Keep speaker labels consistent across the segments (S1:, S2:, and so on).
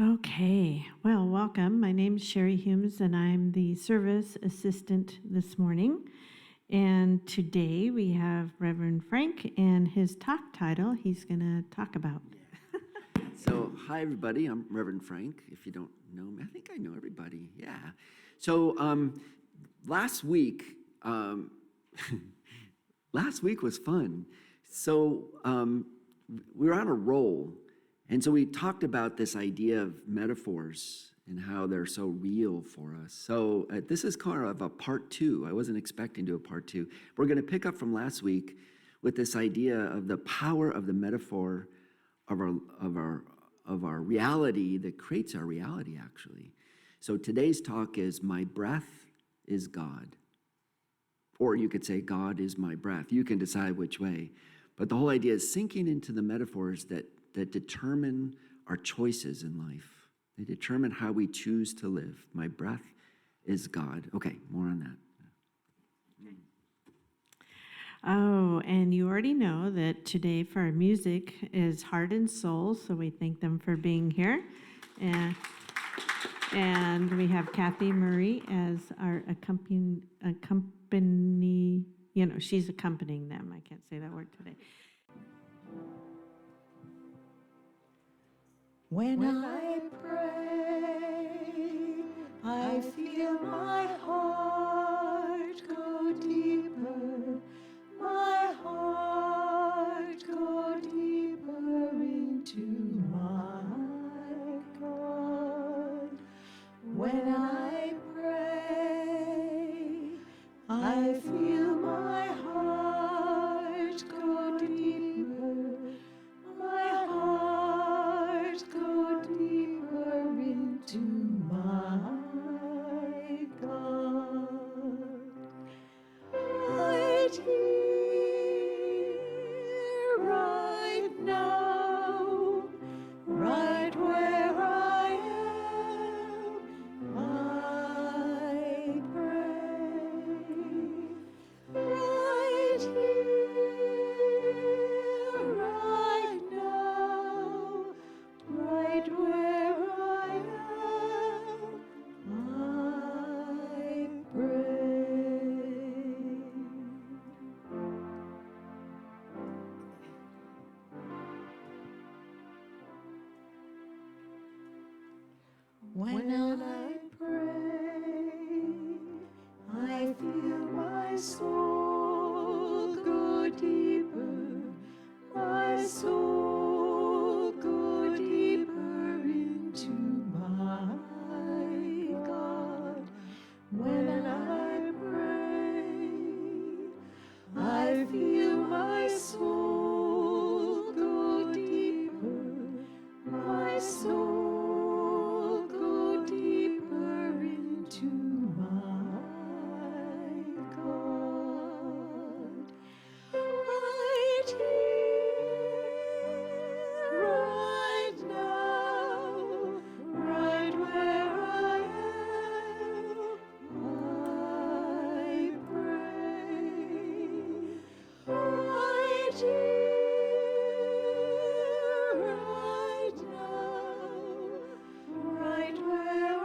S1: Okay, well, welcome. My name is Shari Humes, and I'm the service assistant this morning. And today we have Reverend Frank, and his talk title he's going to talk about.
S2: So, hi everybody, I'm Reverend Frank. If you don't know me, I think I know everybody, yeah. So, last week was fun. So, we were on a roll, and so we talked about this idea of metaphors and how they're so real for us. So, this is kind of a part two. I wasn't expecting to do a part two. We're going to pick up from last week with this idea of the power of the metaphor of our reality that creates our reality, actually. So today's talk is My Breath is God. Or you could say, God is my breath. You can decide which way. But the whole idea is sinking into the metaphors that determine our choices in life. They determine how we choose to live. My breath is God. Okay, more on that.
S1: Oh, and you already know that today for our music is Heart and Soul, so we thank them for being here. And we have Kathy Murray as our accompany, she's accompanying them. I can't say that word today.
S3: When I pray, I feel my heart go deeper. My heart go deeper into my God. When I pray, I feel my heart go deeper. My heart go deeper into my God. Right here, right now, right where I am, I pray. Right here, right now, right where I am, I pray. When I pray, I feel my soul go deeper, my soul go deeper into my God. When I pray, I feel my soul go deeper, my soul go deeper into my God. Right here, right now, right where I am, I pray. Right here, right now, right where I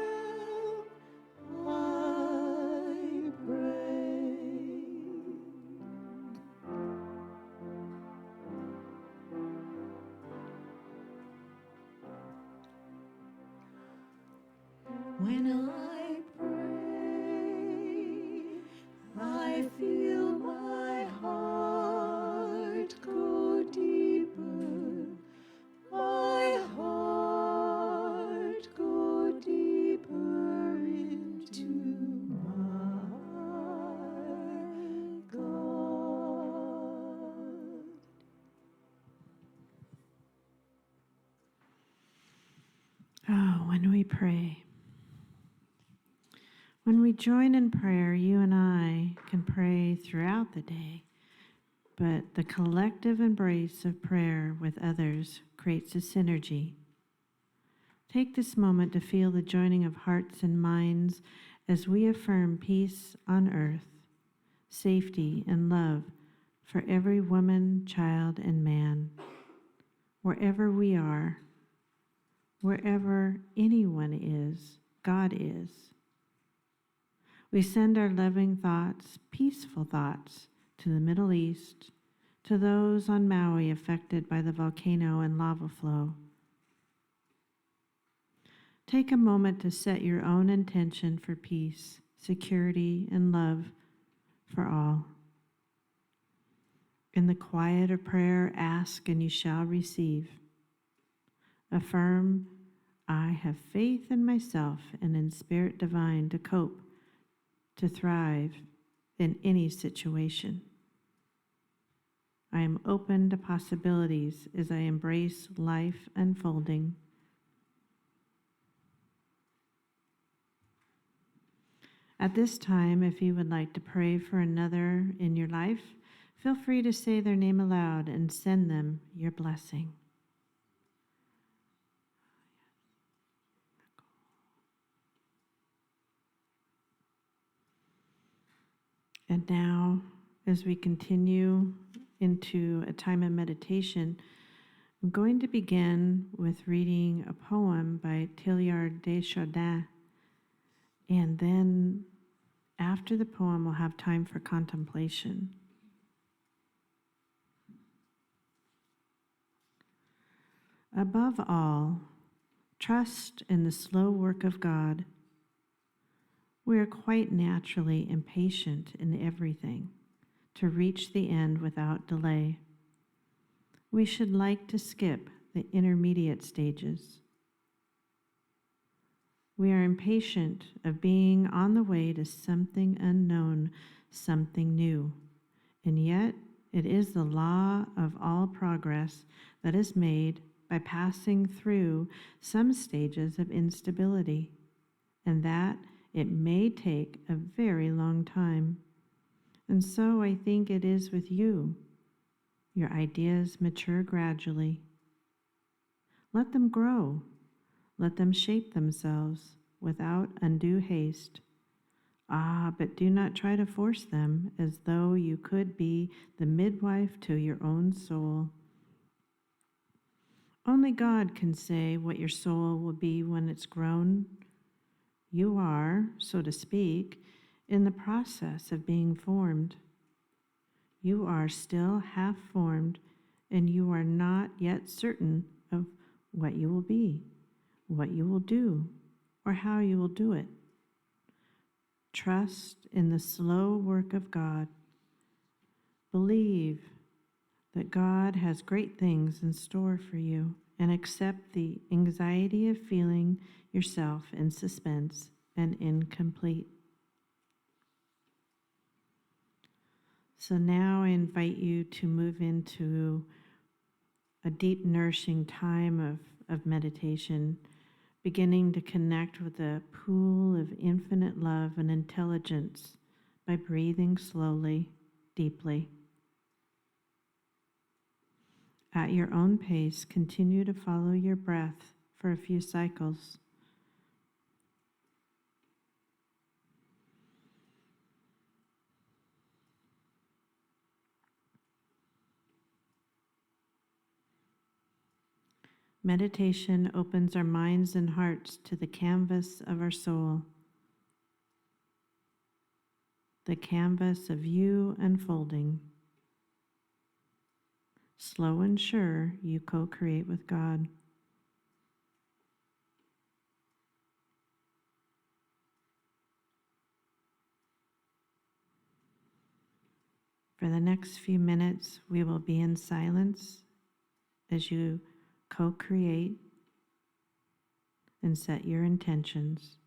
S3: am, I pray. When I pray, I feel my heart go deeper. My heart go deeper into my God.
S1: Oh, when we pray. When we join in prayer, you and I can pray throughout the day, but the collective embrace of prayer with others creates a synergy. Take this moment to feel the joining of hearts and minds as we affirm peace on earth, safety and love for every woman, child, and man, wherever we are, wherever anyone is, God is. We send our loving thoughts, peaceful thoughts, to the Middle East, to those on Maui affected by the volcano and lava flow. Take a moment to set your own intention for peace, security, and love for all. In the quiet of prayer, ask and you shall receive. Affirm, I have faith in myself and in Spirit Divine to cope, to thrive in any situation. I am open to possibilities as I embrace life unfolding. At this time, if you would like to pray for another in your life, feel free to say their name aloud and send them your blessing. And now, as we continue into a time of meditation, I'm going to begin with reading a poem by Teilhard de Chardin. And then after the poem, we'll have time for contemplation. Above all, trust in the slow work of God. We are quite naturally impatient in everything to reach the end without delay. We should like to skip the intermediate stages. We are impatient of being on the way to something unknown, something new, and yet it is the law of all progress that is made by passing through some stages of instability, and that it may take a very long time. And so I think it is with you. Your ideas mature gradually. Let them grow. Let them shape themselves without undue haste. But do not try to force them as though you could be the midwife to your own soul. Only God can say what your soul will be when it's grown. You are, so to speak, in the process of being formed. You are still half formed, and you are not yet certain of what you will be, what you will do, or how you will do it. Trust in the slow work of God. Believe that God has great things in store for you, and accept the anxiety of feeling yourself in suspense and incomplete. So now I invite you to move into a deep, nourishing time of meditation, beginning to connect with the pool of infinite love and intelligence by breathing slowly, deeply. At your own pace, continue to follow your breath for a few cycles. Meditation opens our minds and hearts to the canvas of our soul, the canvas of you unfolding. Slow and sure, you co-create with God. For the next few minutes, we will be in silence as you co-create and set your intentions.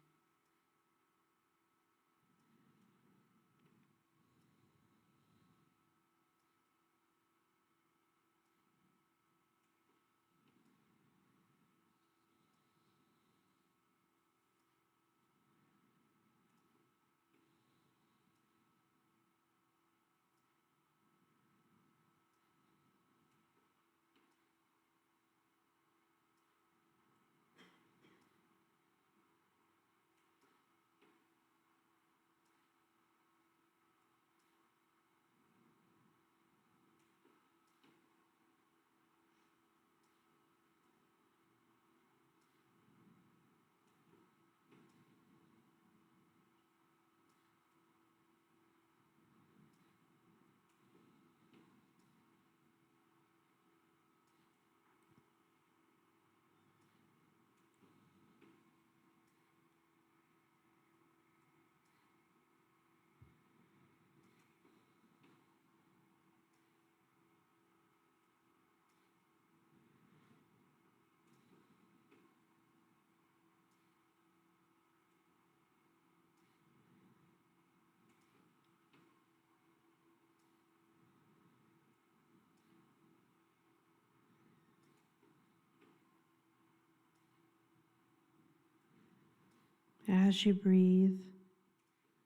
S1: As you breathe,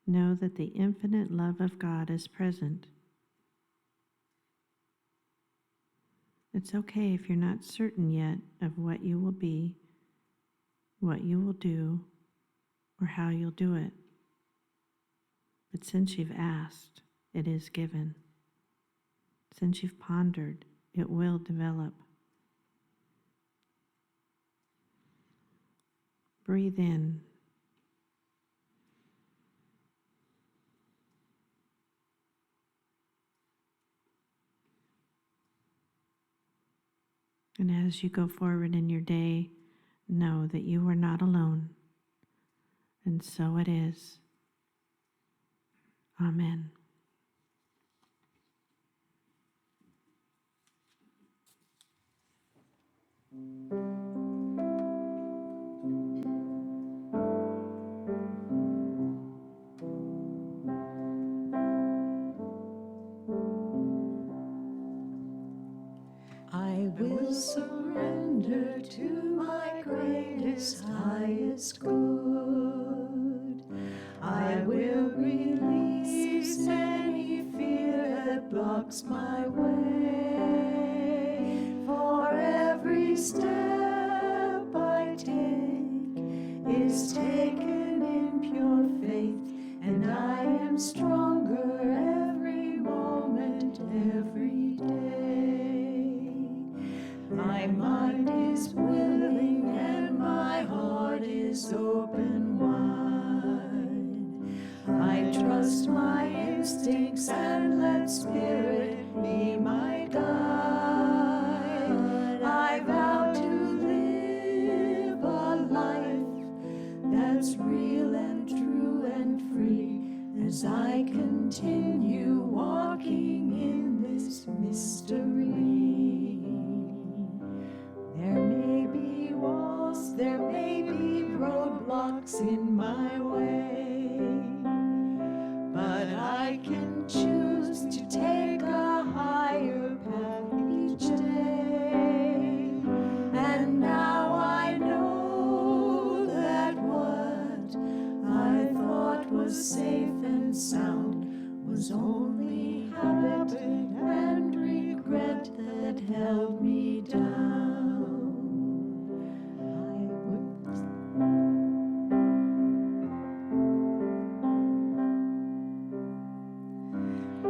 S1: know that the infinite love of God is present. It's okay if you're not certain yet of what you will be, what you will do, or how you'll do it. But since you've asked, it is given. Since you've pondered, it will develop. Breathe in. And as you go forward in your day, know that you are not alone. And so it is. Amen.
S3: I will surrender to my greatest, highest good. I will release any fear that blocks my way. For every step I take is taken in pure faith, and I am stronger every moment, every day. My mind is willing and my heart is open wide. I trust my instincts and let Spirit be my guide. I vow to live a life that's real and true and free as I continue walking in this mystery. There may be walls, there may be roadblocks in my way, but I can choose to take a higher path each day. And now I know that what I thought was safe and sound was only habit and regret that held me down.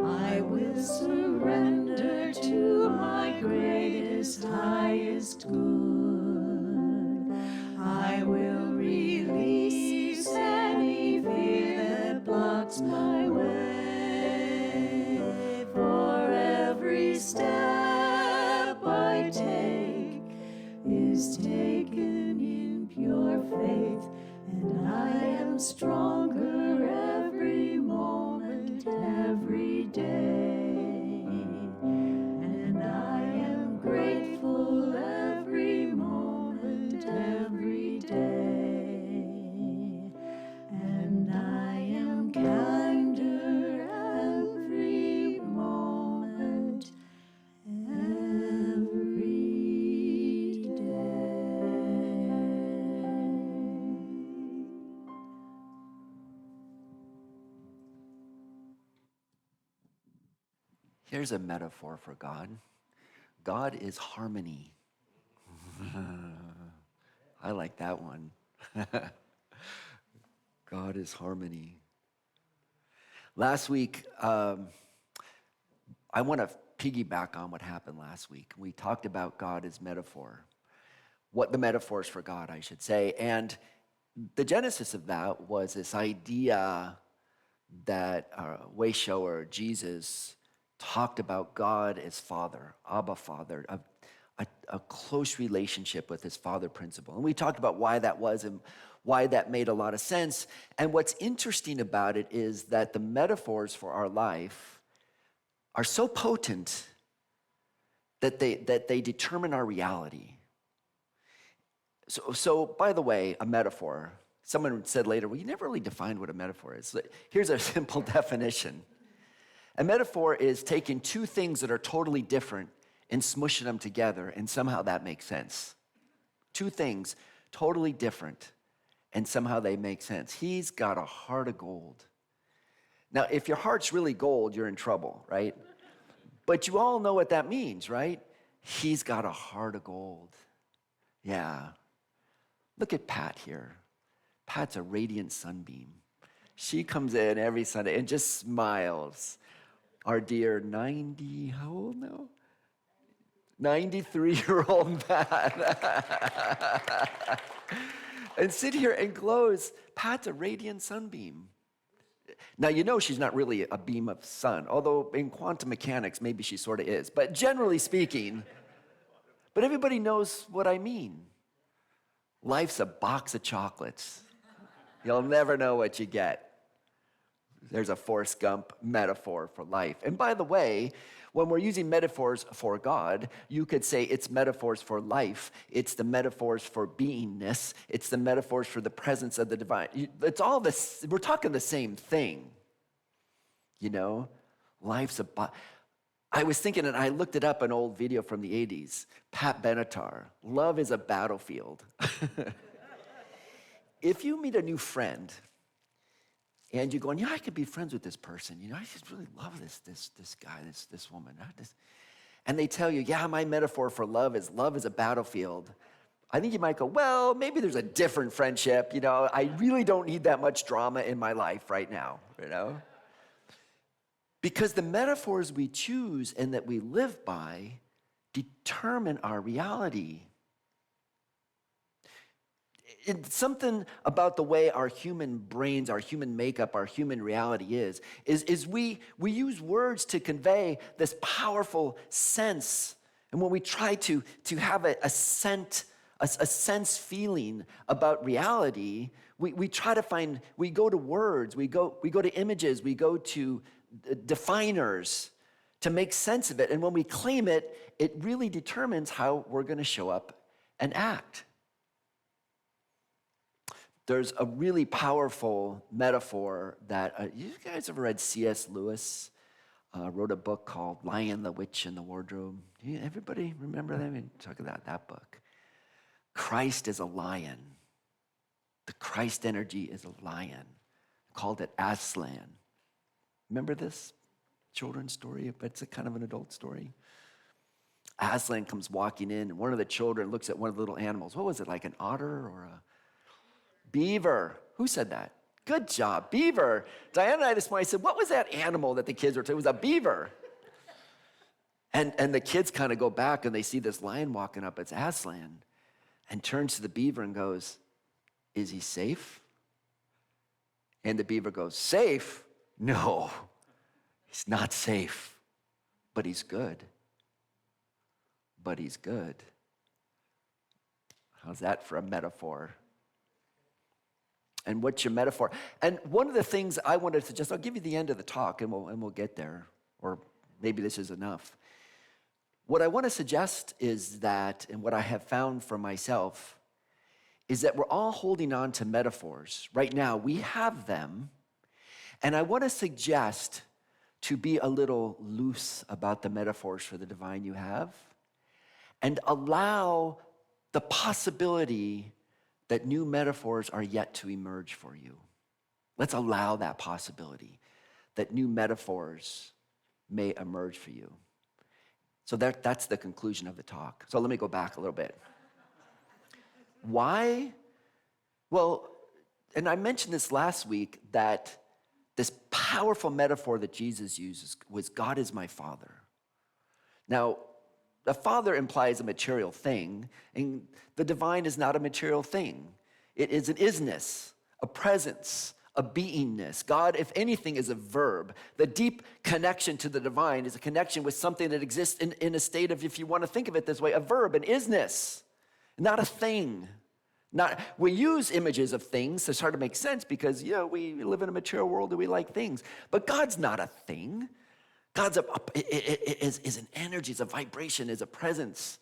S3: I will surrender to my greatest, highest good. I will release any fear that blocks my way. For every step I take is taken in pure faith, and I am stronger every moment, every day. And I am grateful every moment, every day. And I am kinder every moment, every day.
S2: Here's a metaphor for God. God is harmony. I like that one. God is harmony. Last week, I want to piggyback on what happened last week. We talked about God as metaphor, what the metaphors for God, I should say. And the genesis of that was this idea that way shower, Jesus, talked about God as Father, Abba Father, a close relationship with his Father principle. And we talked about why that was and why that made a lot of sense. And what's interesting about it is that the metaphors for our life are so potent that they determine our reality. So by the way, a metaphor, someone said later, well, you never really defined what a metaphor is. Here's a simple definition. A metaphor is taking two things that are totally different and smushing them together, and somehow that makes sense. Two things, totally different, and somehow they make sense. He's got a heart of gold. Now, if your heart's really gold, you're in trouble, right? But you all know what that means, right? He's got a heart of gold. Yeah. Look at Pat here. Pat's a radiant sunbeam. She comes in every Sunday and just smiles. Our dear 90, how old now? 93-year-old Pat. And sit here and glows. Pat's a radiant sunbeam. Now, you know she's not really a beam of sun, although in quantum mechanics, maybe she sort of is. But generally speaking, but everybody knows what I mean. Life's a box of chocolates. You'll never know what you get. There's a Forrest Gump metaphor for life. And by the way, when we're using metaphors for God, you could say it's metaphors for life. It's the metaphors for beingness. It's the metaphors for the presence of the divine. It's all this, we're talking the same thing. You know, life's I was thinking, and I looked it up, an old video from the 80s. Pat Benatar, love is a battlefield. If you meet a new friend, and you're going, yeah, I could be friends with this person. You know, I just really love this guy, this woman. And they tell you, yeah, my metaphor for love is a battlefield. I think you might go, well, maybe there's a different friendship. You know, I really don't need that much drama in my life right now, you know? Because the metaphors we choose and that we live by determine our reality. It's something about the way our human brains, our human makeup, our human reality is we use words to convey this powerful sense. And when we try to have a sense feeling about reality, we try to find, we go to words, we go to images, we go to definers to make sense of it. And when we claim it, it really determines how we're going to show up and act. There's a really powerful metaphor that, you guys ever read C.S. Lewis? Wrote a book called Lion, the Witch, and the Wardrobe. Everybody remember that? I mean, talk about that book. Christ is a lion. The Christ energy is a lion. Called it Aslan. Remember this children's story? But it's a kind of an adult story. Aslan comes walking in, and one of the children looks at one of the little animals. What was it, like an otter or a beaver? Who said that? Good job, beaver. Diana and I this morning said, what was that animal that the kids were saying? It was a beaver. And the kids kind of go back and they see this lion walking up. It's Aslan. And turns to the beaver and goes, is he safe? And the beaver goes, safe? No, he's not safe, but he's good. But he's good. How's that for a metaphor? And what's your metaphor? And one of the things I wanted to suggest, I'll give you the end of the talk and we'll get there, or maybe this is enough. What I want to suggest is that, and what I have found for myself, is that we're all holding on to metaphors. Right now, we have them, and I want to suggest to be a little loose about the metaphors for the divine you have, and allow the possibility that new metaphors are yet to emerge for you. Let's allow that possibility that new metaphors may emerge for you. So that's the conclusion of the talk. So let me go back a little bit. Why? Well, and I mentioned this last week, that this powerful metaphor that Jesus uses was God is my Father. Now, the Father implies a material thing, and the divine is not a material thing. It is an isness, a presence, a beingness. God, if anything, is a verb. The deep connection to the divine is a connection with something that exists in a state of, if you want to think of it this way, a verb, an isness, not a thing. We use images of things to start to make sense because, we live in a material world and we like things. But God's not a thing. God's is an energy, is a vibration, is a presence,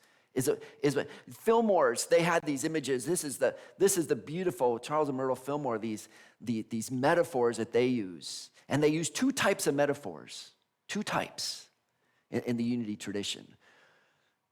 S2: Fillmore's, they had these images. This is the beautiful Charles and Myrtle Fillmore, these metaphors that they use. And they use two types of metaphors, two types in the unity tradition.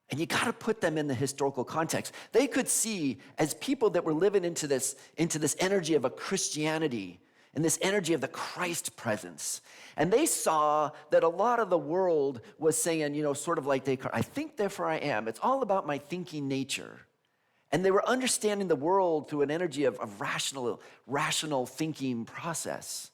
S2: And you got to put them in the historical context. They could see, as people that were living into this energy of a Christianity and this energy of the Christ presence. And they saw that a lot of the world was saying, sort of like Descartes, I think, therefore I am. It's all about my thinking nature. And they were understanding the world through an energy of rational thinking process.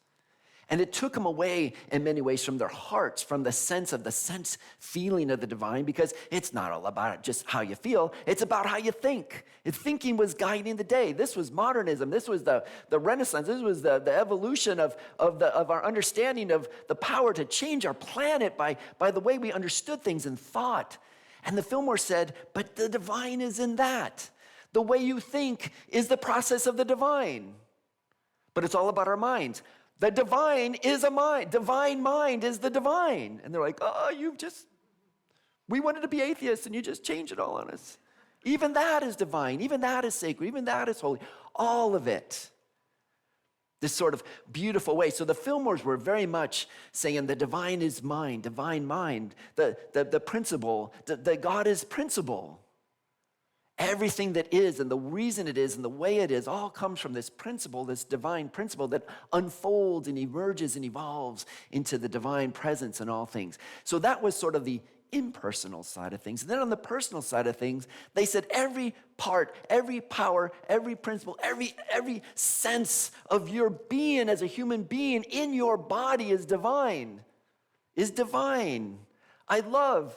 S2: And it took them away in many ways from their hearts, from the sense feeling of the divine, because it's not all about just how you feel, it's about how you think. Thinking was guiding the day. This was modernism. This was the Renaissance. This was the evolution of our understanding of the power to change our planet by the way we understood things and thought. And the Fillmore said, but the divine is in that. The way you think is the process of the divine. But it's all about our minds. The divine is a mind. Divine mind is the divine. And they're like, we wanted to be atheists and you just changed it all on us. Even that is divine. Even that is sacred. Even that is holy. All of it. This sort of beautiful way. So the Fillmores were very much saying the divine is mind, divine mind, the principle, the God is principle. Everything that is and the reason it is and the way it is all comes from this principle, this divine principle that unfolds and emerges and evolves into the divine presence in all things. So that was sort of the impersonal side of things. And then on the personal side of things, they said every part, every power, every principle, every sense of your being as a human being in your body is divine. Love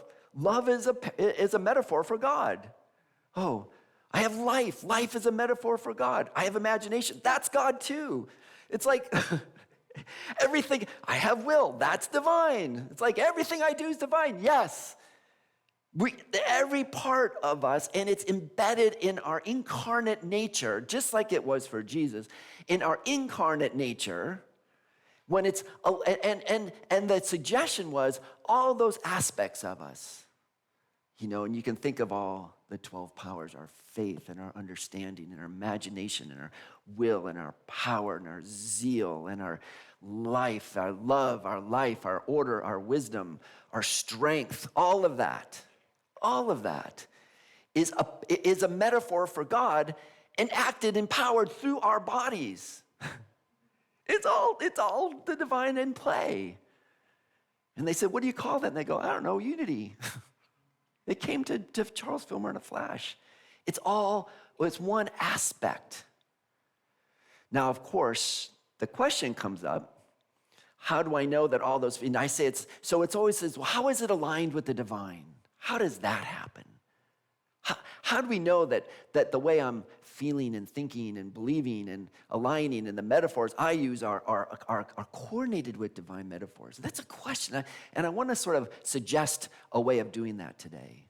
S2: is a metaphor for God. Oh, I have life. Life is a metaphor for God. I have imagination. That's God too. It's like everything. I have will. That's divine. It's like everything I do is divine. Yes. Every part of us, and it's embedded in our incarnate nature, just like it was for Jesus, in our incarnate nature, when it's, and the suggestion was all those aspects of us, and you can think of all the 12 powers, our faith and our understanding and our imagination and our will and our power and our zeal and our life, our love, our life, our order, our wisdom, our strength, all of that is a metaphor for God enacted, empowered through our bodies. It's all the divine in play. And they said, what do you call that? And they go, I don't know, unity. It came to Charles Fillmore in a flash. It's one aspect. Now, of course, the question comes up, how do I know that all those, and I say it's always says, well, how is it aligned with the divine? How does that happen? How do we know that the way I'm feeling and thinking and believing and aligning and the metaphors I use are coordinated with divine metaphors? That's a question, and I want to sort of suggest a way of doing that today,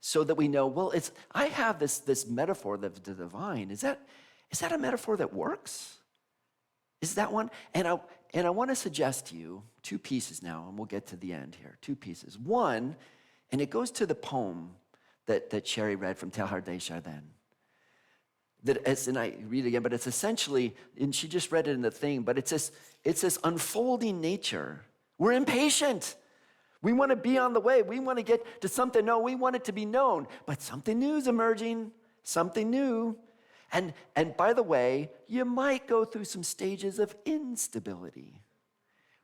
S2: so that we know. Well, I have this metaphor of the divine. Is that a metaphor that works? Is that one? And I want to suggest to you two pieces now, and we'll get to the end here. Two pieces. One, and it goes to the poem that Shari read from Teilhard de Chardin. And I read it again, but it's essentially, and she just read it in the thing, but it's this unfolding nature. We're impatient. We want to be on the way. We want to get to something. No, we want it to be known, but something new is emerging, something new. And by the way, you might go through some stages of instability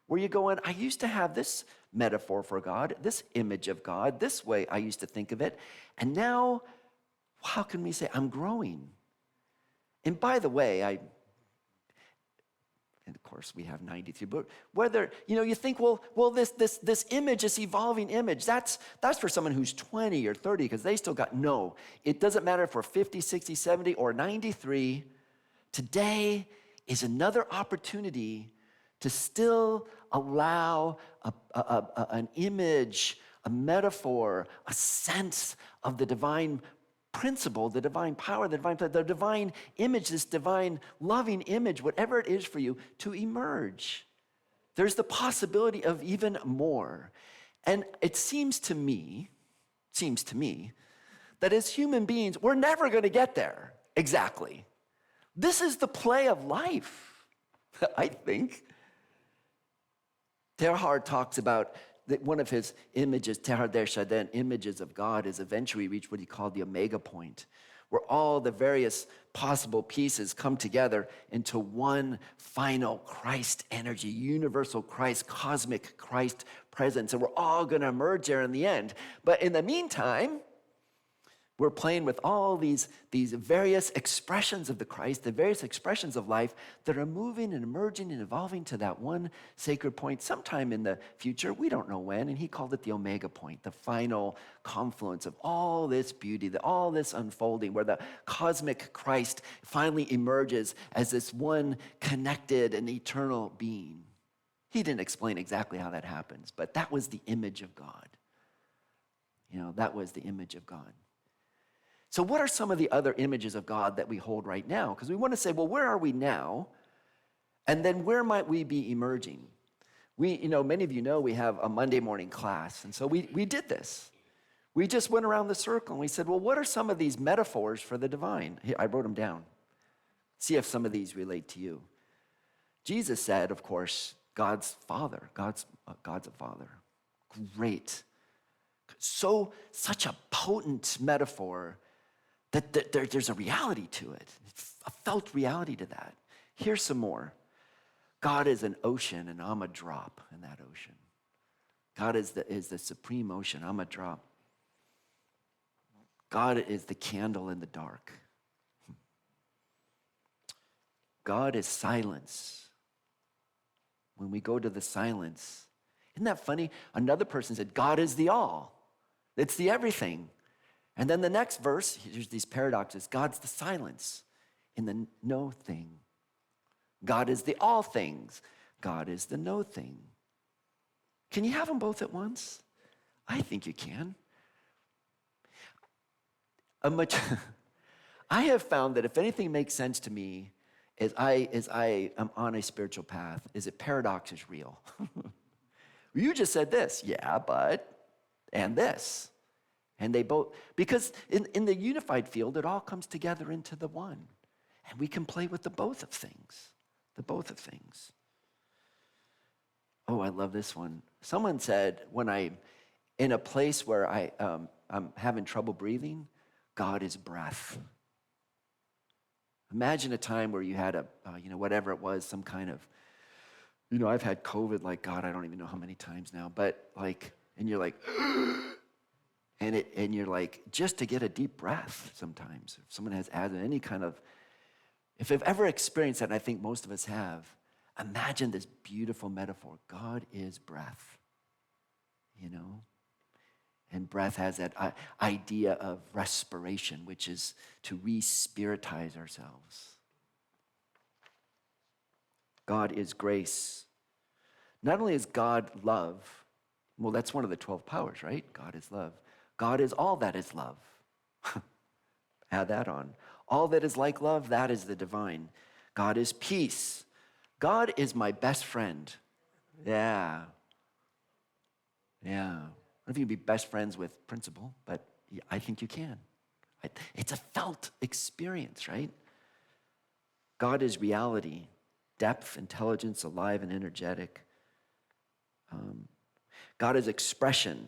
S2: where you're going, I used to have this metaphor for God, this image of God, this way I used to think of it. And now, how can we say I'm growing? And by the way, and of course we have 93, but whether, you think, well, this image, this evolving image, that's for someone who's 20 or 30, because they still got, no, it doesn't matter if we're 50, 60, 70, or 93. Today is another opportunity to still allow an image, a metaphor, a sense of the divine principle, the divine power, the divine image, this divine loving image, whatever it is for you, to emerge. There's the possibility of even more. And it seems to me that as human beings, we're never going to get there exactly. This is the play of life, I think. Teilhard talks about that one of his images, Teilhard Chardin, images of God, is eventually reach what he called the omega point, where all the various possible pieces come together into one final Christ energy, universal Christ, cosmic Christ presence. And we're all going to emerge there in the end. But in the meantime, we're playing with all these various expressions of the Christ, the various expressions of life that are moving and emerging and evolving to that one sacred point sometime in the future. We don't know when. And he called it the omega point, the final confluence of all this beauty, all this unfolding, where the cosmic Christ finally emerges as this one connected and eternal being. He didn't explain exactly how that happens, but that was the image of God. That was the image of God. So what are some of the other images of God that we hold right now? Because we want to say, well, where are we now? And then where might we be emerging? Many of you know we have a Monday morning class. And so we did this. We just went around the circle and we said, well, what are some of these metaphors for the divine? Here, I wrote them down. See if some of these relate to you. Jesus said, of course, God's Father. God's a Father. Great. Such a potent metaphor that there's a reality to it, a felt reality to that. Here's some more. God is an ocean, and I'm a drop in that ocean. God is the supreme ocean. I'm a drop. God is the candle in the dark. God is silence. When we go to the silence, isn't that funny? Another person said, God is the all. It's the everything. And then the next verse, here's these paradoxes. God's the silence in the no thing. God is the all things. God is the no thing. Can you have them both at once? I think you can. I have found that if anything makes sense to me as I am on a spiritual path, is that paradox is real. You just said this, yeah, but, and this. And they both, because in the unified field, it all comes together into the one. And we can play with the both of things. The both of things. Oh, I love this one. Someone said, when I'm in a place where I'm having trouble breathing, God is breath. Imagine a time where you had whatever it was, some kind of, I've had COVID, like, God, I don't even know how many times now, but and you're like, and you're like, just to get a deep breath sometimes. If someone has asthma, any kind of, if I've ever experienced that, and I think most of us have, imagine this beautiful metaphor. God is breath, And breath has that idea of respiration, which is to re-spiritize ourselves. God is grace. Not only is God love, well, that's one of the 12 powers, right? God is love. God is all that is love. Add that on. All that is like love, that is the divine. God is peace. God is my best friend. Yeah. I don't know if you can be best friends with principal, but I think you can. It's a felt experience, right? God is reality, depth, intelligence, alive and energetic. God is expression,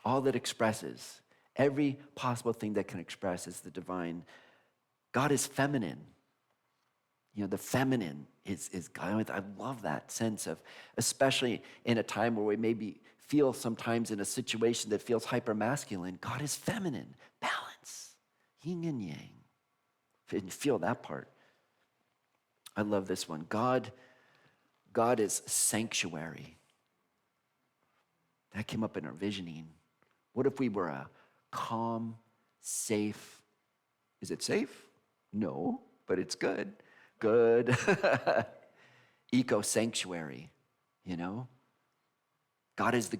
S2: all that expresses. Every possible thing that can express is the divine. God is feminine. The feminine is God. I love that sense of, especially in a time where we maybe feel sometimes in a situation that feels hyper-masculine, God is feminine, balance, yin and yang. And you feel that part. I love this one. God is sanctuary. That came up in our visioning. What if we were a calm, safe, is it safe? No, but it's good. Good. Eco-sanctuary, God is the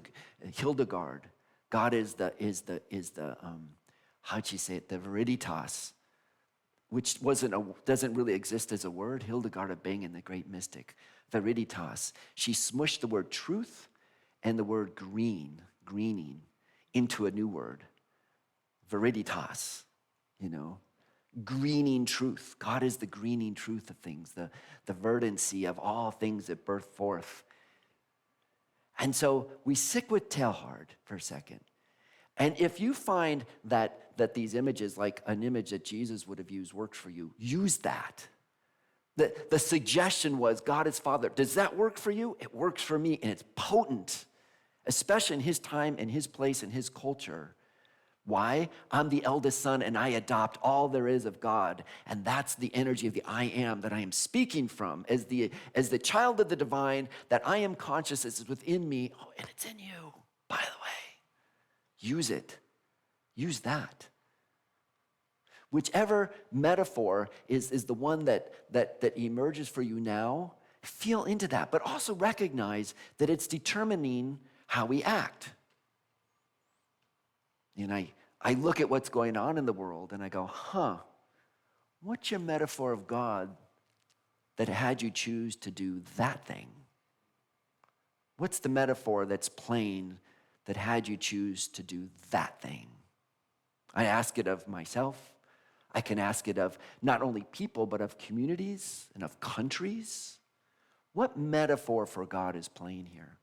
S2: Hildegard. God is the how'd she say it? The Veriditas, which doesn't really exist as a word. Hildegard of Bingen, the great mystic. Veriditas. She smushed the word truth and the word greening, into a new word. Veriditas, greening truth. God is the greening truth of things, the verdancy of all things that birth forth. And so we stick with tail hard for a second. And if you find that these images, like an image that Jesus would have used, works for you, use that. The suggestion was God is Father. Does that work for you? It works for me, and it's potent, especially in his time and his place and his culture. Why? I'm the eldest son, and I adopt all there is of God, and that's the energy of the I am that I am speaking from. As the child of the divine, that I am consciousness is within me, and it's in you, by the way. Use it. Use that. Whichever metaphor is the one that emerges for you now, feel into that, but also recognize that it's determining how we act. And I look at what's going on in the world and I go, what's your metaphor of God that had you choose to do that thing? What's the metaphor that's plain that had you choose to do that thing? I ask it of myself. I can ask it of not only people, but of communities and of countries. What metaphor for God is playing here?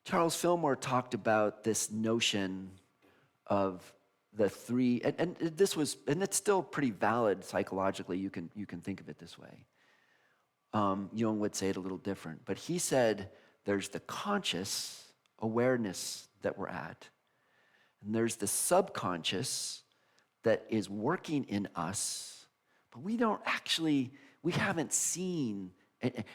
S2: Charles Fillmore talked about this notion of the three, and it's still pretty valid psychologically. You can think of it this way. Jung would say it a little different, but he said there's the conscious awareness that we're at, and there's the subconscious that is working in us, but we haven't seen,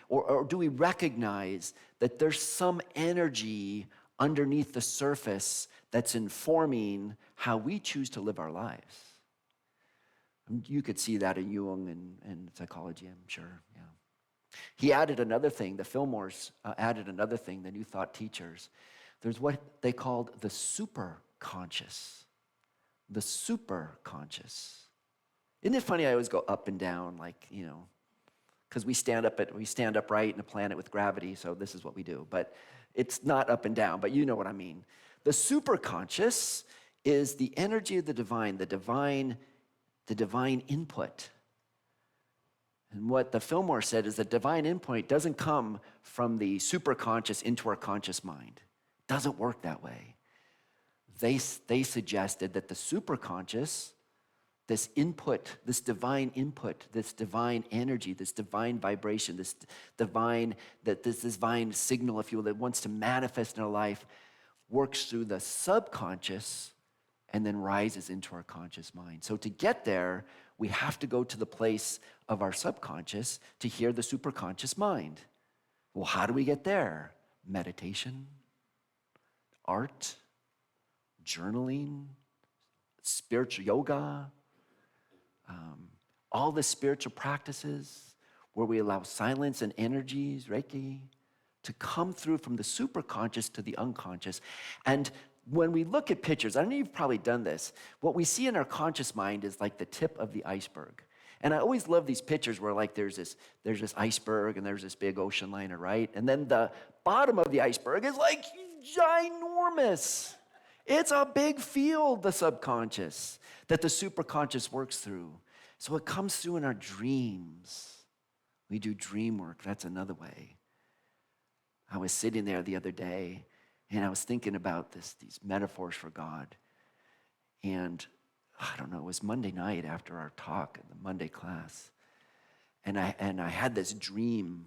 S2: or do we recognize that there's some energy underneath the surface that's informing how we choose to live our lives? You could see that in Jung and psychology, I'm sure, yeah. He added another thing, the Fillmores added another thing, the New Thought teachers. There's what they called the superconscious. The superconscious. Isn't it funny? I always go up and down, because we stand upright in a planet with gravity, so this is what we do. But it's not up and down, but you know what I mean. The superconscious is the energy of the divine input. And what the Fillmore said is that divine input doesn't come from the superconscious into our conscious mind. It doesn't work that way. They suggested that the superconscious, this input, this divine energy, this divine vibration, this divine signal, if you will, that wants to manifest in our life, works through the subconscious and then rises into our conscious mind. So to get there, we have to go to the place of our subconscious to hear the superconscious mind. Well, how do we get there? Meditation, art, journaling, spiritual yoga, all the spiritual practices where we allow silence and energies, Reiki, to come through from the superconscious to the unconscious. And when we look at pictures, I know you've probably done this, what we see in our conscious mind is like the tip of the iceberg. And I always love these pictures where there's this iceberg and there's this big ocean liner, right? And then the bottom of the iceberg is like ginormous. It's a big field, the subconscious, that the superconscious works through. So it comes through in our dreams. We do dream work. That's another way. I was sitting there the other day, and I was thinking about these metaphors for God. And I don't know, it was Monday night after our talk in the Monday class. And I had this dream.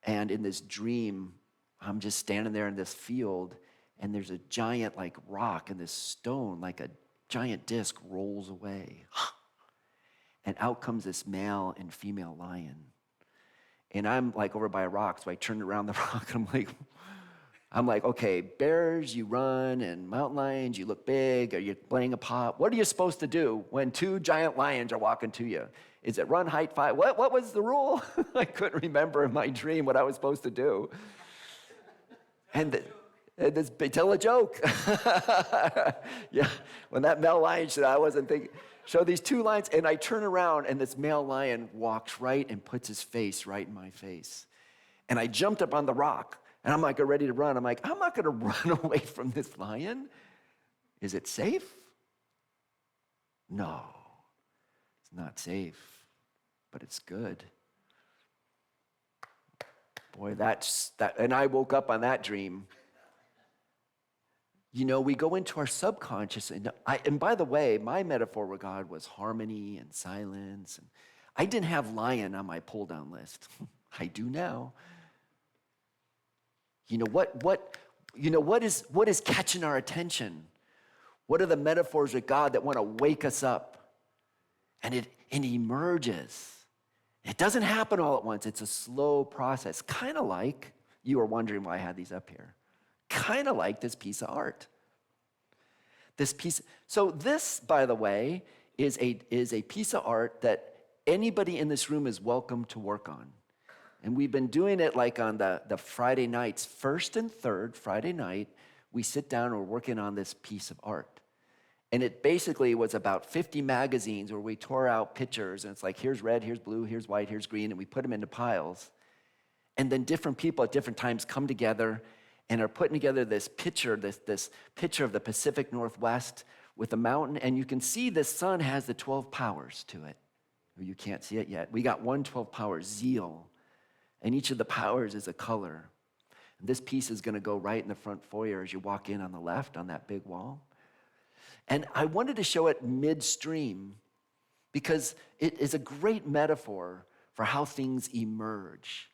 S2: And in this dream, I'm just standing there in this field, and there's a giant rock, and this stone, like a giant disc, rolls away. And out comes this male and female lion. And I'm over by a rock, so I turned around the rock, and I'm like, okay, bears, you run, and mountain lions, you look big, are you playing a pop? What are you supposed to do when two giant lions are walking to you? Is it run, hide, fight? What was the rule? I couldn't remember in my dream what I was supposed to do. And tell a joke. Yeah, when that male lion said, I wasn't thinking, show these two lions, and I turn around, and this male lion walks right and puts his face right in my face. And I jumped up on the rock, and I'm ready to run. I'm I'm not gonna run away from this lion. Is it safe? No, it's not safe, but it's good. Boy, that's that. And I woke up on that dream. You know, we go into our subconscious, and by the way, my metaphor with God was harmony and silence. And I didn't have lion on my pull-down list. I do now. You know what is catching our attention? What are the metaphors of God that want to wake us up? And it emerges. It doesn't happen all at once. It's a slow process. Kind of like, you were wondering why I had these up here. Kind of like this piece of art. So this, by the way, is a piece of art that anybody in this room is welcome to work on. And we've been doing it like on the Friday nights, first and third Friday night, we sit down and we're working on this piece of art. And it basically was about 50 magazines where we tore out pictures, and it's like, here's red, here's blue, here's white, here's green, and we put them into piles. And then different people at different times come together and are putting together this picture, this picture of the Pacific Northwest with a mountain, and you can see the sun has the 12 powers to it. Or you can't see it yet. We got 12 powers, zeal, and each of the powers is a color. And this piece is gonna go right in the front foyer as you walk in on the left on that big wall. And I wanted to show it midstream because it is a great metaphor for how things emerge.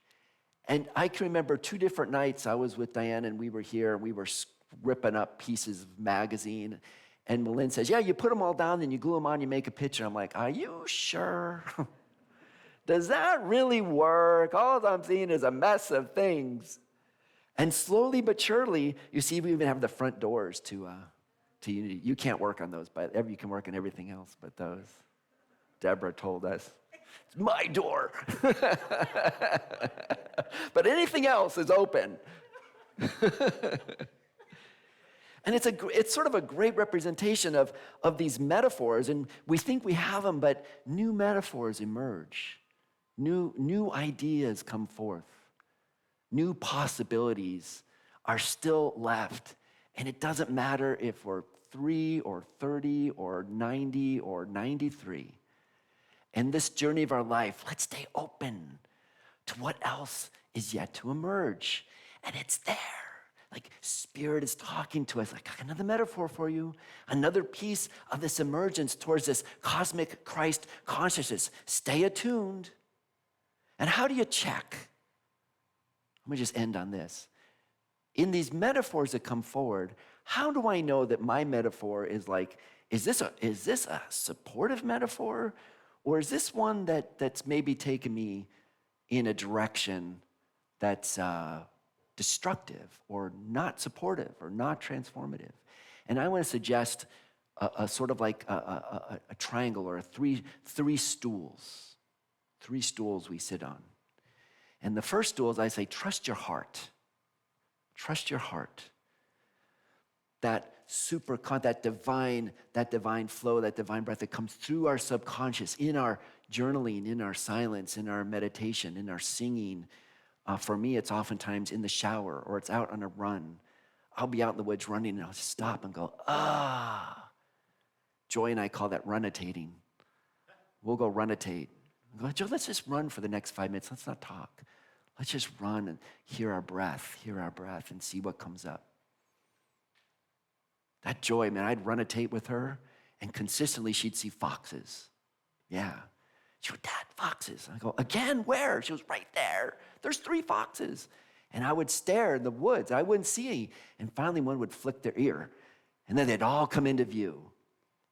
S2: And I can remember 2 different nights I was with Diane and we were here, we were ripping up pieces of magazine. And Malin says, yeah, you put them all down and you glue them on, you make a picture. I'm like, are you sure? Does that really work? All I'm seeing is a mess of things. And slowly but surely, you see we even have the front doors to Unity. You can't work on those, but you can work on everything else but those. Deborah told us, it's my door. But anything else is open. And it's sort of a great representation of these metaphors, and we think we have them, but new metaphors emerge. New ideas come forth. New possibilities are still left. And it doesn't matter if we're 3 or 30 or 90 or 93. In this journey of our life, let's stay open to what else is yet to emerge. And it's there. Like Spirit is talking to us, like, I got another metaphor for you. Another piece of this emergence towards this cosmic Christ consciousness. Stay attuned. And how do you check? Let me just end on this. In these metaphors that come forward, how do I know that my metaphor is like, is this a supportive metaphor? Or is this one that's maybe taken me in a direction that's destructive or not supportive or not transformative? And I want to suggest a sort of like a triangle or three stools. 3 stools we sit on. And the first stool is I say, trust your heart. Trust your heart. That divine flow, that divine breath that comes through our subconscious, in our journaling, in our silence, in our meditation, in our singing. For me, it's oftentimes in the shower or it's out on a run. I'll be out in the woods running and I'll just stop and go, ah. Joy and I call that runitating. We'll go runitate. Go, Joe, let's just run for the next 5 minutes. Let's not talk. Let's just run and hear our breath, and see what comes up. That Joy, man, I'd runitate with her, and consistently she'd see foxes. Yeah. She would, Dad, foxes. I go, again, where? She was right there. There's 3 foxes. And I would stare in the woods. I wouldn't see any. And finally one would flick their ear. And then they'd all come into view.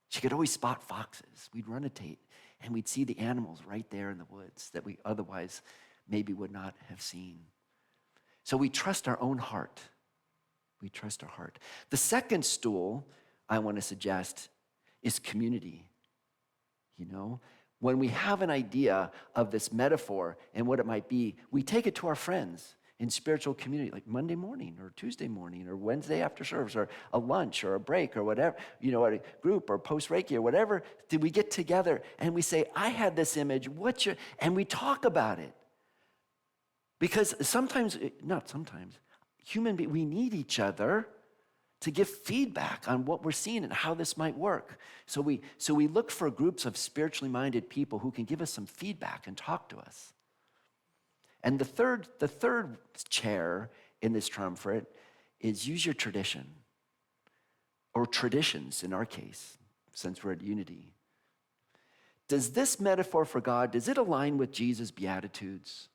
S2: She could always spot foxes. We'd runitate. And we'd see the animals right there in the woods that we otherwise maybe would not have seen. So we trust our own heart. We trust our heart. The second stool I want to suggest is community. You know, when we have an idea of this metaphor and what it might be, we take it to our friends in spiritual community, like Monday morning or Tuesday morning or Wednesday after service or a lunch or a break or whatever, you know, at a group or post-Reiki or whatever. Did we get together and we say, I had this image, and we talk about it. Because we need each other to give feedback on what we're seeing and how this might work. So we look for groups of spiritually minded people who can give us some feedback and talk to us. And the third chair in this triumvirate is use your tradition, or traditions in our case, since we're at unity. Does this metaphor for God, does it align with Jesus' Beatitudes?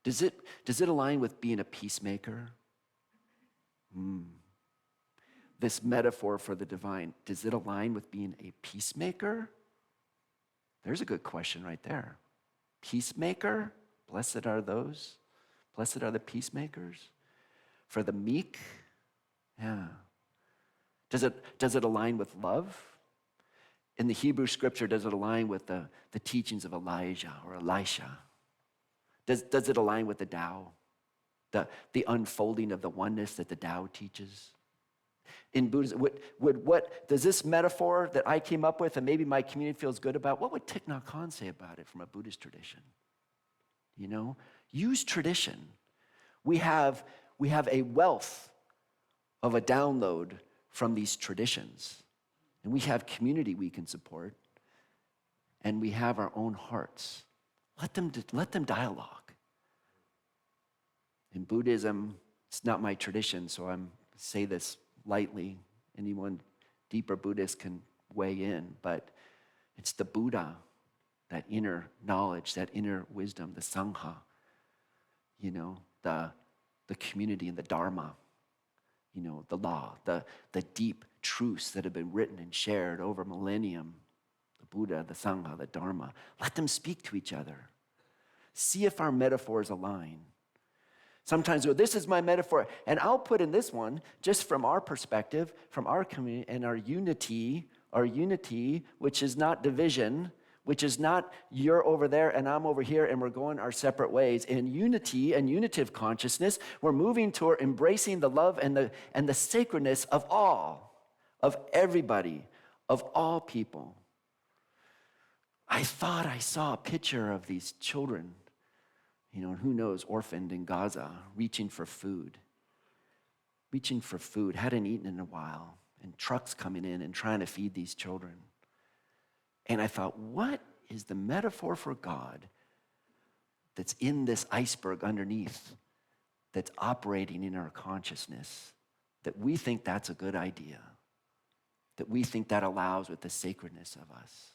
S2: Does it align with being a peacemaker? This metaphor for the divine, does it align with being a peacemaker? There's a good question right there. Peacemaker, blessed are those. Blessed are the peacemakers. For the meek, yeah. Does it align with love? In the Hebrew scripture, does it align with the teachings of Elijah or Elisha? Does it align with the Tao? The unfolding of the oneness that the Tao teaches? In Buddhism, what does this metaphor that I came up with and maybe my community feels good about, what would Thich Nhat Hanh say about it from a Buddhist tradition? You know, use tradition. We have a wealth of a download from these traditions. And we have community we can support. And we have our own hearts. Let them dialogue. In Buddhism, it's not my tradition, so I say this lightly. Anyone deeper Buddhist can weigh in, but it's the Buddha, that inner knowledge, that inner wisdom, the Sangha, you know, the community and the Dharma, you know, the law, the deep truths that have been written and shared over millennium, the Buddha, the Sangha, the Dharma. Let them speak to each other. See if our metaphors align. Sometimes, well, this is my metaphor, and I'll put in this one, just from our perspective, from our community, and our unity, which is not division, which is not you're over there and I'm over here and we're going our separate ways. In unity and unitive consciousness, we're moving toward embracing the love and the sacredness of all, of everybody, of all people. I thought I saw a picture of these children, you know, who knows, orphaned in Gaza, reaching for food, hadn't eaten in a while, and trucks coming in and trying to feed these children. And I thought, what is the metaphor for God that's in this iceberg underneath, that's operating in our consciousness, that we think that's a good idea, that we think that allows with the sacredness of us?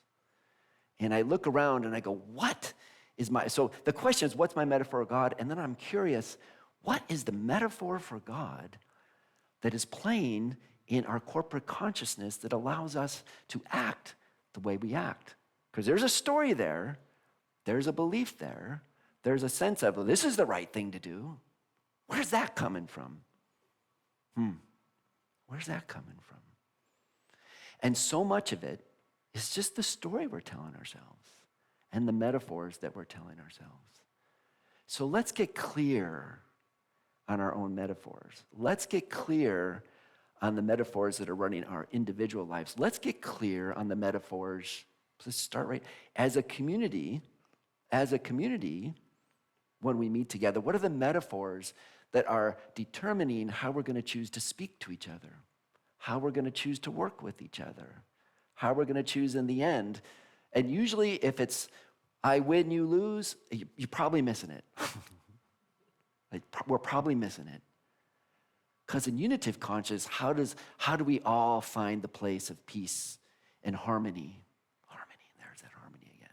S2: And I look around and I go, what is so the question is, what's my metaphor of God? And then I'm curious, what is the metaphor for God that is playing in our corporate consciousness that allows us to act the way we act? Because there's a story there, there's a belief there, there's a sense of, well, this is the right thing to do. Where's that coming from? Where's that coming from? And so much of it is just the story we're telling ourselves and the metaphors that we're telling ourselves. So let's get clear on our own metaphors. Let's get clear on the metaphors that are running our individual lives. Let's get clear on the metaphors. Let's start right. As a community, when we meet together, what are the metaphors that are determining how we're going to choose to speak to each other, how we're going to choose to work with each other, how we're going to choose in the end? And usually if it's I win, you lose, you're probably missing it. We're probably missing it. Because in unitive consciousness, how do we all find the place of peace and harmony? Harmony, there's that harmony again.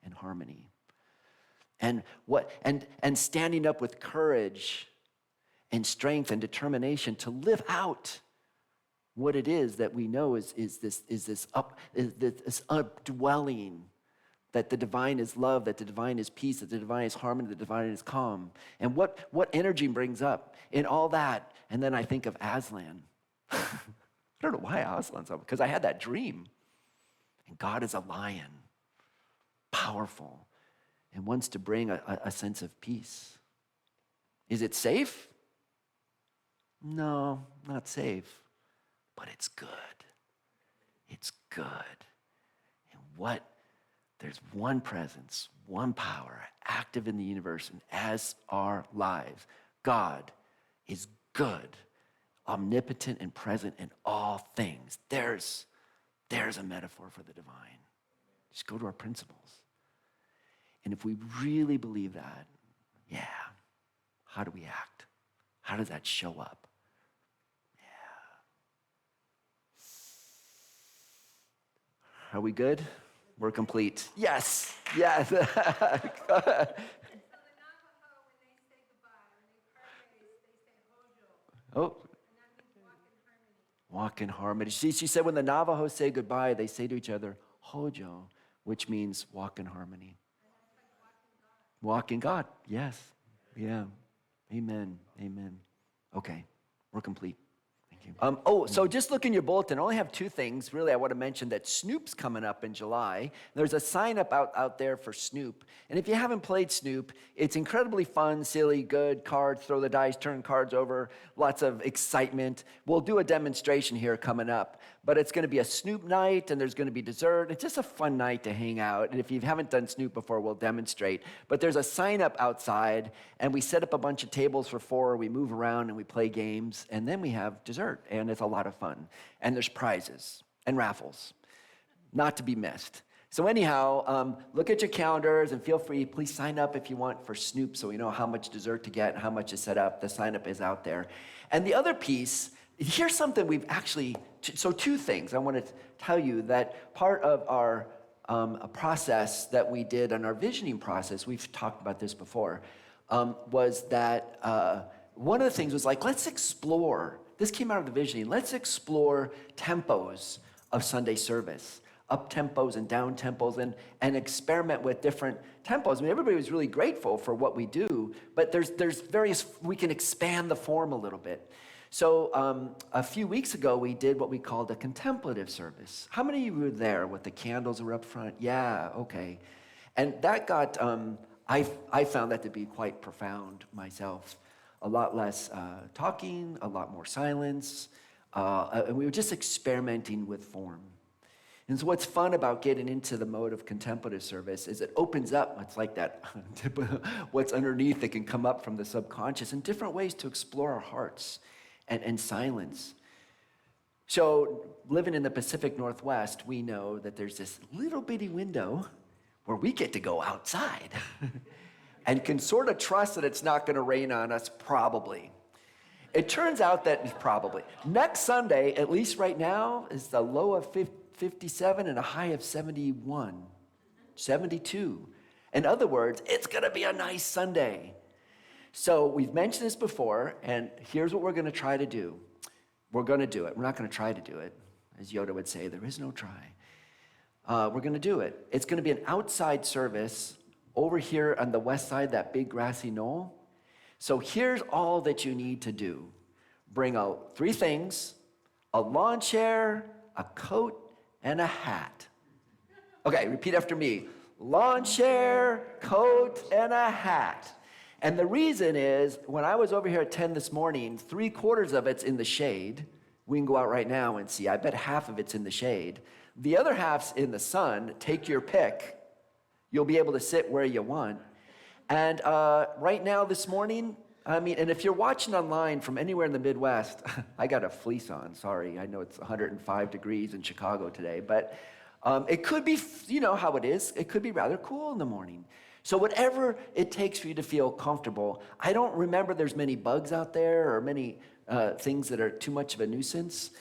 S2: And harmony. And standing up with courage and strength and determination to live out what it is that we know is this updwelling, that the divine is love, that the divine is peace, that the divine is harmony, that the divine is calm. And what energy brings up in all that? And then I think of Aslan. I don't know why Aslan's up, because I had that dream. And God is a lion, powerful, and wants to bring a sense of peace. Is it safe? No, not safe. But it's good. It's good. And there's one presence, one power active in the universe and as our lives. God is good, omnipotent and present in all things. There's a metaphor for the divine. Just go to our principles. And if we really believe that, yeah, how do we act? How does that show up? Yeah. Are we good? We're complete. Yes, yes. Oh. Walk in harmony. She said when the Navajos say goodbye, they say to each other, Hojo, which means walk in harmony. Walk in God, yes. Yeah. Amen. Amen. Okay, we're complete. Thank you. So just look in your bulletin. I only have two things. Really, I want to mention that Snoop's coming up in July. There's a sign up out there for Snoop. And if you haven't played Snoop, it's incredibly fun, silly, good, cards, throw the dice, turn cards over, lots of excitement. We'll do a demonstration here coming up. But it's going to be a Snoop night, and there's going to be dessert. It's just a fun night to hang out. And if you haven't done Snoop before, we'll demonstrate. But there's a sign up outside, and we set up a bunch of tables for 4. We move around, and we play games. And then we have dessert, and it's a lot of fun. And there's prizes and raffles, not to be missed. So anyhow, look at your calendars, and feel free. Please sign up if you want for Snoop so we know how much dessert to get and how much is set up. The sign up is out there. And the other piece, here's something we've actually, so two things I want to tell you that part of our a process that we did on our visioning process, we've talked about this before, was that one of the things was like, let's explore, this came out of the visioning, let's explore tempos of Sunday service, up tempos and down tempos, and experiment with different tempos. I mean, everybody was really grateful for what we do, but there's various, we can expand the form a little bit. So a few weeks ago, we did what we called a contemplative service. How many of you were there with the candles were up front? Yeah, okay. And that got, I found that to be quite profound myself. A lot less talking, a lot more silence, and we were just experimenting with form. And so what's fun about getting into the mode of contemplative service is it opens up, it's like that, what's underneath that can come up from the subconscious in different ways to explore our hearts. And silence. So living in the Pacific Northwest, we know that there's this little bitty window where we get to go outside and can sort of trust that it's not going to rain on us, probably. It turns out that probably. Next Sunday, at least right now, is the low of 57 and a high of 71, 72. In other words, it's going to be a nice Sunday. So we've mentioned this before, and here's what we're going to try to do. We're going to do it. We're not going to try to do it. As Yoda would say, there is no try. We're going to do it. It's going to be an outside service over here on the west side, that big grassy knoll. So here's all that you need to do. Bring out 3 things: a lawn chair, a coat, and a hat. Okay, repeat after me. Lawn chair, coat, and a hat. And the reason is, when I was over here at 10 this morning, 3/4 of it's in the shade. We can go out right now and see. I bet half of it's in the shade. The other half's in the sun. Take your pick. You'll be able to sit where you want. And right now this morning, I mean, and if you're watching online from anywhere in the Midwest, I got a fleece on, sorry. I know it's 105 degrees in Chicago today, but it could be, you know how it is. It could be rather cool in the morning. So whatever it takes for you to feel comfortable. I don't remember there's many bugs out there or many things that are too much of a nuisance.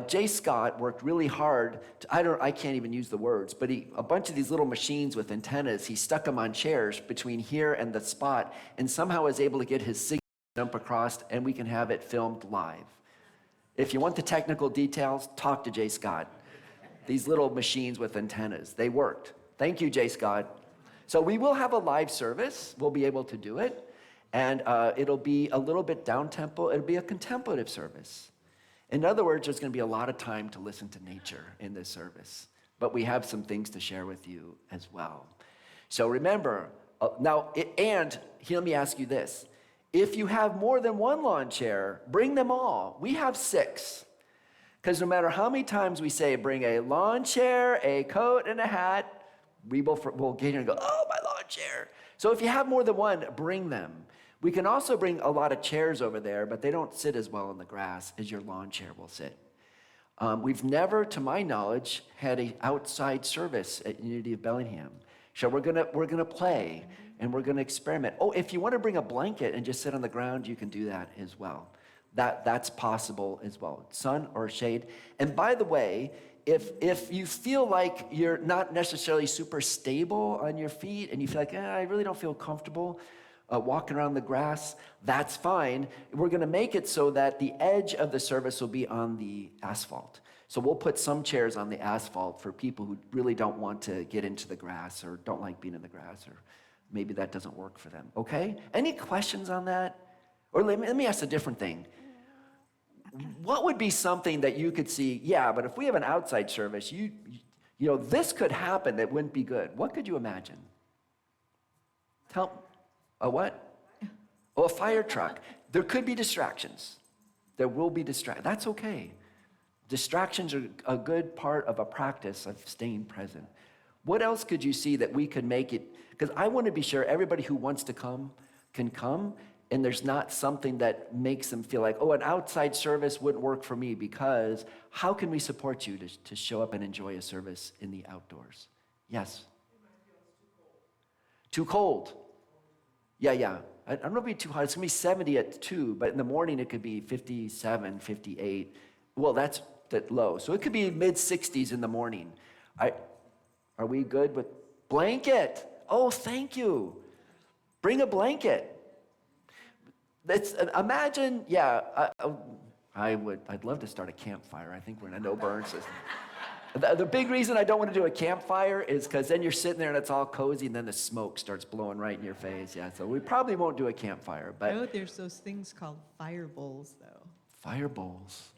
S2: Jay Scott worked really hard. I can't even use the words, but a bunch of these little machines with antennas, he stuck them on chairs between here and the spot, and somehow was able to get his signal to jump across, and we can have it filmed live. If you want the technical details, talk to Jay Scott. These little machines with antennas, they worked. Thank you, Jay Scott. So we will have a live service. We'll be able to do it. And it'll be a little bit down-tempo. It'll be a contemplative service. In other words, there's going to be a lot of time to listen to nature in this service. But we have some things to share with you as well. So remember, and here, let me ask you this. If you have more than one lawn chair, bring them all. We have 6. Because no matter how many times we say, bring a lawn chair, a coat, and a hat, we'll get here and go, oh, my lawn chair. So if you have more than one, bring them. We can also bring a lot of chairs over there, but they don't sit as well in the grass as your lawn chair will sit. We've never, to my knowledge, had an outside service at Unity of Bellingham. So we're gonna play and we're gonna experiment. Oh, if you want to bring a blanket and just sit on the ground, you can do that as well. That's possible as well, sun or shade. And by the way, if you feel like you're not necessarily super stable on your feet and you feel like, I really don't feel comfortable walking around the grass, that's fine. We're gonna make it so that the edge of the service will be on the asphalt. So we'll put some chairs on the asphalt for people who really don't want to get into the grass or don't like being in the grass, or maybe that doesn't work for them, okay? Any questions on that? Or let me ask a different thing. What would be something that you could see, yeah, but if we have an outside service, you know, this could happen that wouldn't be good. What could you imagine? A what? Oh, a fire truck. There could be distractions. There will be distractions. That's okay. Distractions are a good part of a practice of staying present. What else could you see that we could make it? Because I want to be sure everybody who wants to come can come, and there's not something that makes them feel like, oh, an outside service wouldn't work for me, because how can we support you to show up and enjoy a service in the outdoors? Yes? Too cold. Yeah. I don't know if it'd be too hot. It's going to be 70 at 2, but in the morning it could be 57, 58. Well, that's that low. So it could be mid-60s in the morning. Are we good with blanket? Oh, thank you. Bring a blanket. Imagine, yeah, I'd love to start a campfire. I think we're in a no-burn system. The big reason I don't want to do a campfire is because then you're sitting there and it's all cozy, and then the smoke starts blowing right in your face. Yeah, so we probably won't do a campfire. But
S4: Oh, there's those things called fire bowls, though.
S2: Fire bowls.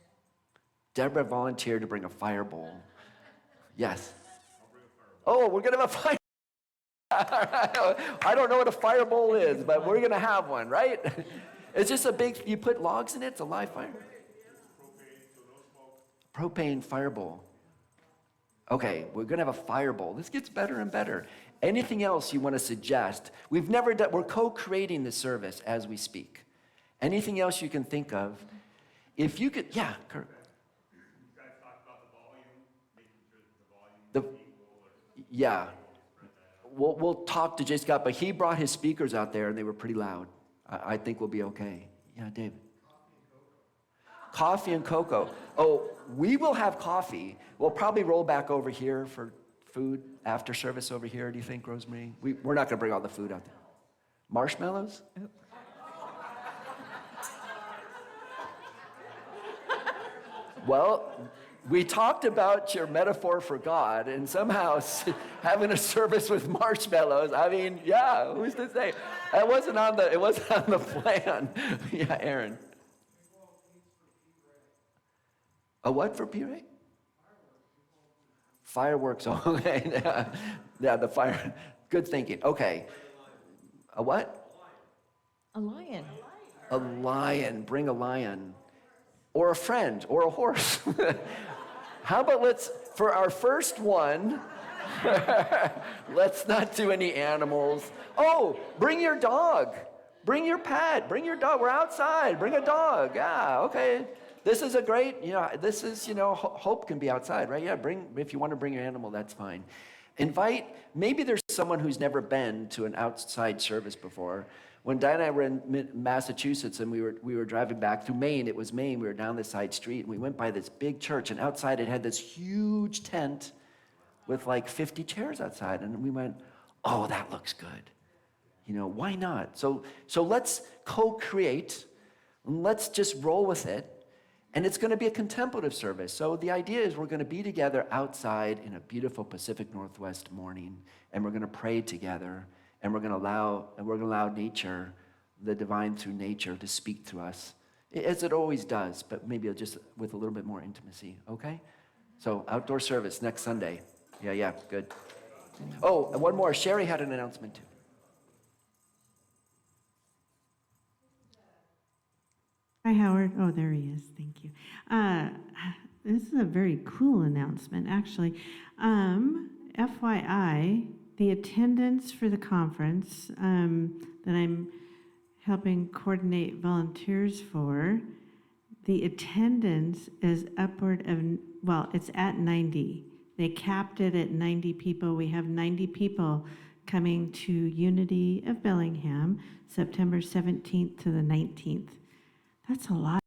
S2: Deborah volunteered to bring a fire bowl. Yes. Oh, we're gonna have a fire. I don't know what a fire bowl is, but we're gonna have one, right? It's just a big. You put logs in it. It's a live fire. Propane fire bowl. Okay, we're gonna have a fire bowl. This gets better and better. Anything else you want to suggest? We've never done. We're co-creating the service as we speak. Anything else you can think of? If you could, yeah, Kurt.
S5: You guys talked about the volume, making sure that the volume is equal.
S2: Yeah. We'll talk to J. Scott, but he brought his speakers out there and they were pretty loud. I think we'll be okay. Yeah, David. Coffee and cocoa. Oh, we will have coffee. We'll probably roll back over here for food after service over here. Do you think, Rosemary? We're not going to bring all the food out there. Marshmallows?
S4: Oh.
S2: Well, we talked about your metaphor for God, and somehow having a service with marshmallows. I mean, yeah, who's to say? It wasn't on the plan. Yeah, Aaron. A what for puree? Fireworks. Okay. Yeah, the fire. Good thinking. Okay. A what?
S4: A lion.
S2: A lion. Bring a lion. Or a friend, or a horse. How about for our first one, let's not do any animals. Oh, bring your dog. Bring your pet. Bring your dog. We're outside. Bring a dog. Yeah, okay. This is a great, hope can be outside, right? Yeah, if you want to bring your animal, that's fine. Maybe there's someone who's never been to an outside service before. When Diane and I were in Massachusetts and we were driving back through Maine, it was Maine, we were down this side street, and we went by this big church, and outside it had this huge tent with like 50 chairs outside, and we went, oh, that looks good. Why not? So let's co-create, and let's just roll with it, and it's going to be a contemplative service. So the idea is we're going to be together outside in a beautiful Pacific Northwest morning, and we're going to pray together. And we're going to allow nature, the divine through nature, to speak to us, as it always does, but maybe just with a little bit more intimacy, okay? So outdoor service next Sunday. Yeah, good. Oh, and one more. Shari had an announcement too.
S1: Hi, Howard. Oh, there he is. Thank you. This is a very cool announcement, actually. FYI, the attendance for the conference that I'm helping coordinate volunteers for, the attendance is upward of, it's at 90. They capped it at 90 people. We have 90 people coming to Unity of Bellingham, September 17th to the 19th. That's a lot.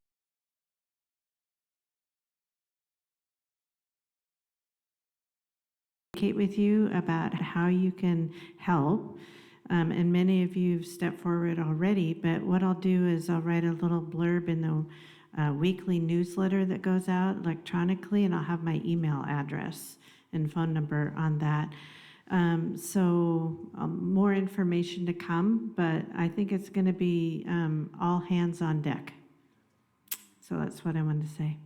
S1: Communicate with you about how you can help. And many of you have stepped forward already, but what I'll do is I'll write a little blurb in the weekly newsletter that goes out electronically, and I'll have my email address and phone number on that. More information to come, but I think it's going to be all hands on deck. So that's what I wanted to say.